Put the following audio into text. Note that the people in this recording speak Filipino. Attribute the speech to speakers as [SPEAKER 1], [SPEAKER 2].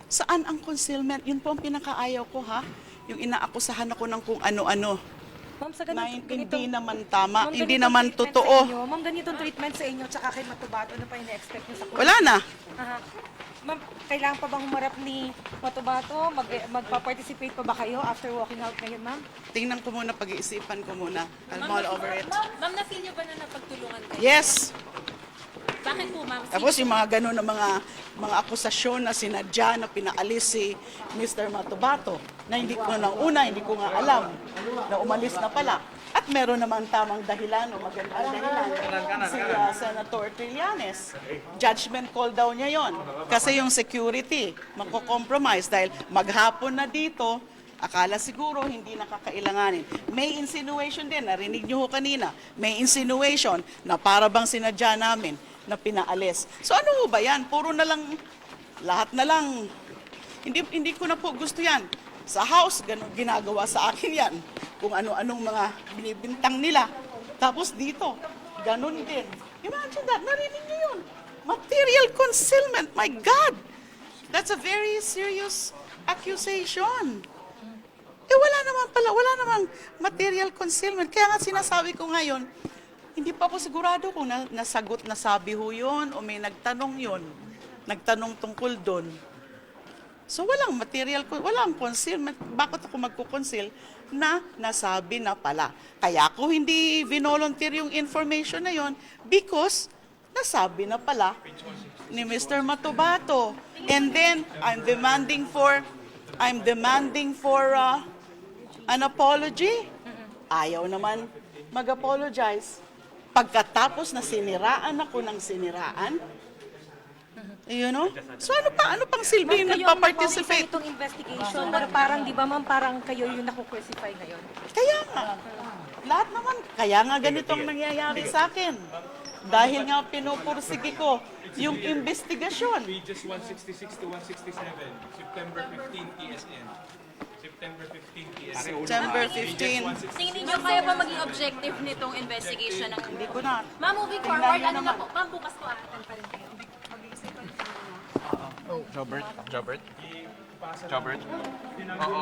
[SPEAKER 1] Saan ang concealment? Yun po ang pinakaayaw ko, ha? Yung inaakusahan ako ng kung ano-ano.
[SPEAKER 2] Ma'am, sa
[SPEAKER 1] Na
[SPEAKER 2] ganito,
[SPEAKER 1] hindi naman tama,
[SPEAKER 2] Ma'am,
[SPEAKER 1] hindi
[SPEAKER 2] ganitong
[SPEAKER 1] naman
[SPEAKER 2] treatment
[SPEAKER 1] totoo.
[SPEAKER 2] sa inyo. Ma'am, ganitong treatment sa inyo tsaka kay Matubato, ano pa yung na-expect niyo sa court?
[SPEAKER 1] Wala na.
[SPEAKER 2] Aha. Ma'am, kailangan pa bang humarap ni Matubato? Magpa-participate pa ba kayo after walking out ngayon, ma'am?
[SPEAKER 1] Tingnan ko muna, pag-iisipan ko muna. I'll mull over it.
[SPEAKER 3] Ma'am, na-feel niyo ba na napagtulungan kayo?
[SPEAKER 1] Yes.
[SPEAKER 3] Bakit po, ma'am?
[SPEAKER 1] Tapos yung mga ganun na mga akusasyon na sinadya na pinaalis si Mr. Matubato na hindi ko nga alam na umalis na pala. At meron naman tamang dahilan o magandang dahilan si Senator Trillanes. Judgment call daw niya yon. Kasi yung security magko-compromise dahil maghapon na dito, akala siguro hindi nakakailanganin. May insinuation din, narinig niyo ho kanina, may insinuation na para bang sinadya namin na pinaalis. So ano ho ba yan? Puro na lang, lahat na lang. Hindi ko na po gusto yan. Sa house, ganun ginagawa sa akin yan. Kung ano-anong mga binibintang nila. Tapos dito, ganun din. Imagine that, narinig niyo yun. Material concealment, my God! That's a very serious accusation. Wala namang material concealment. Kaya nga sinasabi ko ngayon, hindi pa ako sigurado kung nasagot na sabi ho yun o may nagtanong yun. Nagtanong tungkol doon. So walang concealment. Bakit ako magkukonceal na nasabi na pala? Kaya ako hindi volunteer yung information na yon because nasabi na pala ni Mr. Matubato. And then I'm demanding for an apology. Ayaw naman mag-apologize. Pagkatapos na siniraan ako ng siniraan, you know? So ano pang silbi yung nagpa-participate?
[SPEAKER 2] Itong investigation, pero parang, di ba ma'am, parang kayo yung naku-crucify ngayon?
[SPEAKER 1] Kaya nga, lahat naman, kaya nga ganito ang nangyayari sa akin. Dahil nga pinupursige ko yung investigasyon.
[SPEAKER 4] Pages 166 to 167, September 15 TSN. September 15 TSN.
[SPEAKER 1] September 15.
[SPEAKER 3] Tingin niyo kaya pa maging objective nitong investigation ng...
[SPEAKER 1] Hindi ko na.
[SPEAKER 3] Ma'am, moving forward, ano na po? Ma'am, bukas po aatan pa rin kayo.
[SPEAKER 5] Jobert? Oo.